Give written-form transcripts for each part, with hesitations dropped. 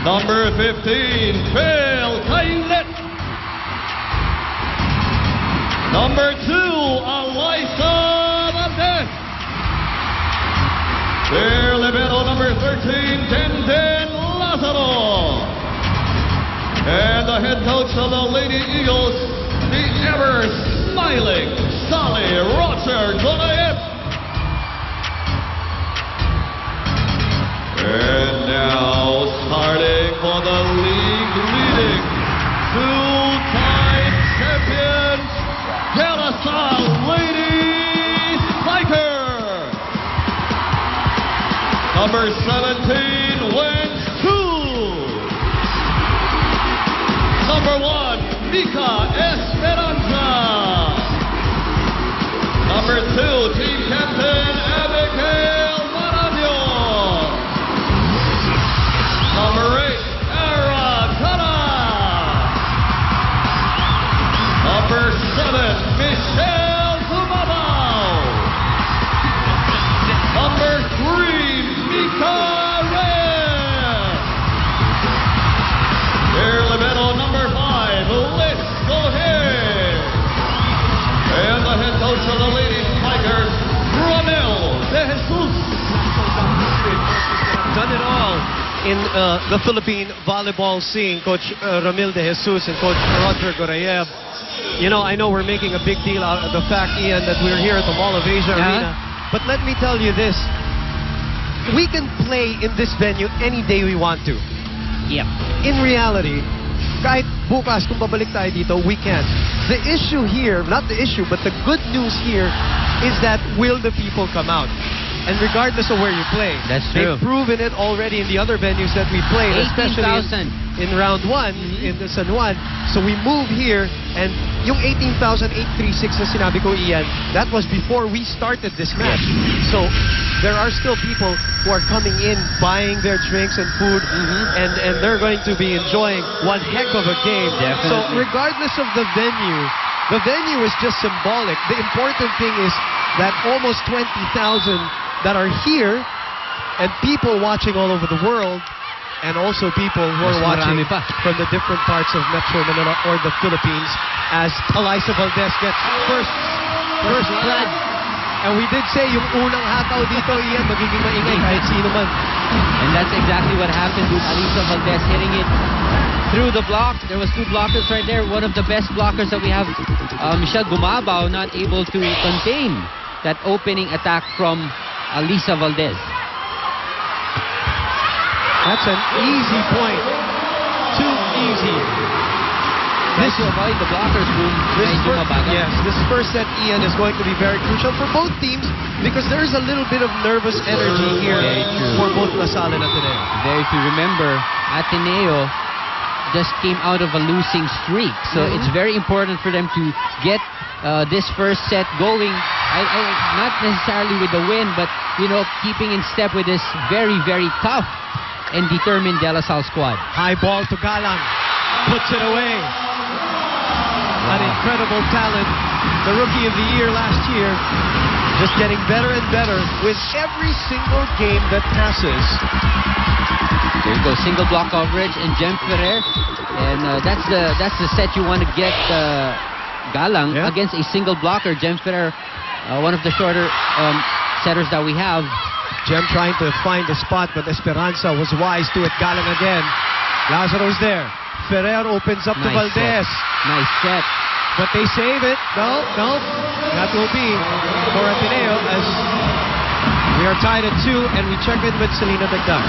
Number 15, Phil Kailet. Number 2, Alyssa Valdez. Their libero number 13, Tenden Lazaro. And the head coach of the Lady Eagles, the ever-smiling Sally Roger Donaev. And now starting for the league-leading two-time champions, De La Salle Lady Spiker. Number 17, Wens 2. Number 1, Mika Esperanza. Number 2, team captain Abigail Marañón. Number 8, Ara Cana. Number 7, Michelle Zumabao. Number 3, Mika Reyes. Their libero number 5, Liz Gohir. And the head coach of the Lady Spikers, Romel De Jesus. Done it all in the Philippine volleyball scene, Coach Romel De Jesus and Coach Roger Gorayev. You know, I know we're making a big deal out of the fact, Ian, that we're here at the Mall of Asia Arena. But let me tell you this. We can play in this venue any day we want to. Yep. In reality, kahit bukas kung babalik tayo dito, we can. The issue here, not the issue, but the good news here is that will the people come out? And regardless of where you play, That's true. they've proven it already in the other venues that we played, especially 18,000. in round 1 in the San Juan. So we move here, and yung 18,836 na sinabi ko, Ian, that was before we started this match. So there are still people who are coming in, buying their drinks and food, and they're going to be enjoying one heck of a game. Definitely. So regardless of the venue is just symbolic. The important thing is that almost 20,000 that are here, and people watching all over the world, and also people who are watching from the different parts of Metro Manila or the Philippines, as Alyssa Valdez gets first blood. And we did say yung unang hataw dito, Ian, magiging maingay kahit sino man. And that's exactly what happened with Alyssa Valdez, hitting it through the block. There was 2 blockers right there. One of the best blockers that we have, Michelle Gumabao, not able to contain that opening attack from Alyssa Valdez. That's an easy point. Too easy. This to avoid the blockers boom. This first set, Ian, is going to be very crucial for both teams because there's a little bit of nervous energy here for both La Salle and Ateneo. Very true. Remember, Ateneo just came out of a losing streak, so it's very important for them to get this first set going. Not necessarily with the win, but you know, keeping in step with this very, very tough and determined De La Salle squad. High ball to Galang, puts it away. An incredible talent, the rookie of the year last year, just getting better and better with every single game that passes. There you go, single block coverage, and Jem Ferrer, and that's the set you want to get Galang against a single blocker. Jem Ferrer, one of the shorter setters that we have. Jem trying to find the spot, but Esperanza was wise to it. Galang again. Lazaro's there. Ferrer opens up to Valdez. Nice set. But they save it. No. That will be for Ateneo as we are tied at 2 and we check in with Selena Dagdag.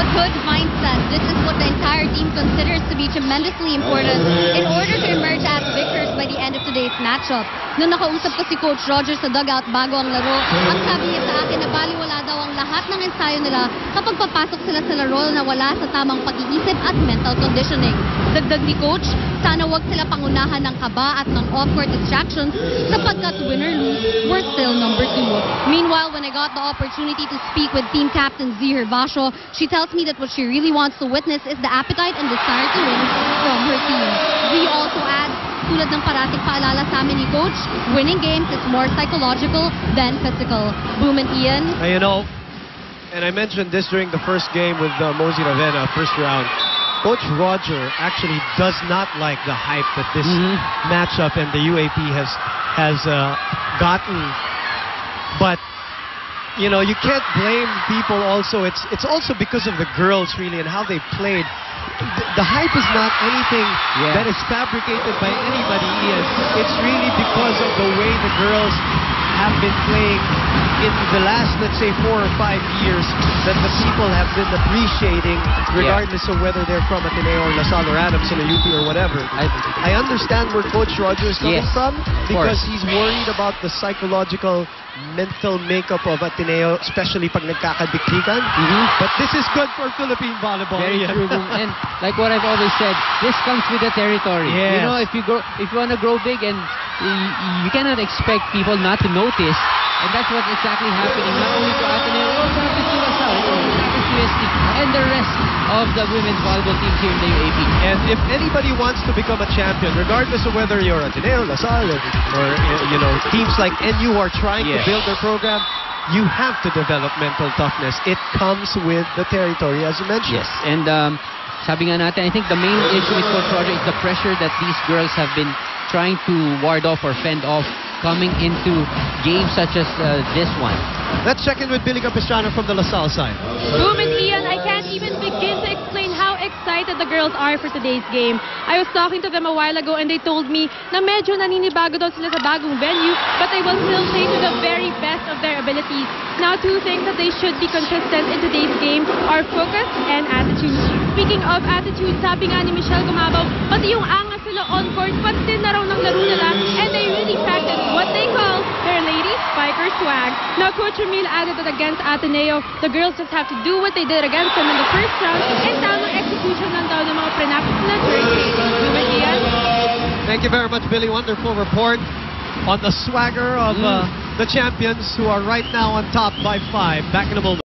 A good mindset. This is what the entire team considers to be tremendously important in order to emerge as victors by the end of today's matchup. Nung nakausap ko si Coach Roger sa dugout bago ang laro, at sabi niya sa akin na baliwala daw ang lahat ng ensayo nila kapag papasok sila sa laro na wala sa tamang pag-iisip at mental conditioning. Dagdag ni Coach, sana wag sila pangunahan ng kaba at ng off-court distractions sapagkat win or lose, we're still number 2. Meanwhile, when I got the opportunity to speak with team captain Zihir Basho, she tells me that what she really wants to witness is the appetite and desire to win from her team. Zee also adds, tulad ng parating paalala sa amin ni Coach, winning games is more psychological than physical. Boom and Ian. You know, and I mentioned this during the first game with Mosey Ravenna, first round, Coach Roger actually does not like the hype that this matchup and the UAP has gotten. But you know, you can't blame people also. It's also because of the girls, really, and how they played. The hype is not anything that is fabricated by anybody, Ian. It's really because of the way the girls have been playing in the last, let's say, 4 or 5 years that the people have been appreciating, regardless of whether they're from Ateneo or LaSalle or Adamson or UP or whatever. I understand where Coach Roger is coming from, because he's worried about the psychological, mental makeup of Ateneo, especially pag nagkakadikdikan. But this is good for Philippine volleyball. Very true. And like what I've always said, this comes with the territory. You know, if you want to grow big, and you cannot expect people not to notice, and that's what's exactly happening. Not only to Ateneo, it also happens to LaSalle, it also happens to UST, and the rest of the women's volleyball teams here in the UAP. And if anybody wants to become a champion, regardless of whether you're Ateneo, LaSalle, or you know, teams like NU are trying to build their program, you have to develop mental toughness. It comes with the territory, as you mentioned. Yes, and sabi nga natin, I think the main issue with Coach Roger is the pressure that these girls have been trying to ward off or fend off coming into games such as this one. Let's check in with Billy Capistrano from the LaSalle side. Boom and Ian, I can't even begin to explain how excited the girls are for today's game. I was talking to them a while ago and they told me na medyo naninibago daw sila sa bagong venue, but they will still play to the very best of their abilities. Now, 2 things that they should be consistent in today's game are focus and attitude. Speaking of attitude, sabi nga ni Michelle Gumabaw, pati yung angas nila on court, pati din na raw ng laro nila, and they really practice what they call their lady spiker swag. Now, Coach Ramil added that against Ateneo, the girls just have to do what they did against them in the first round, and tamang execution lang daw ng mga pre-practice na during game. Thank you very much, Billy. Wonderful report on the swagger of the champions, who are right now on top by 5. Back in a moment.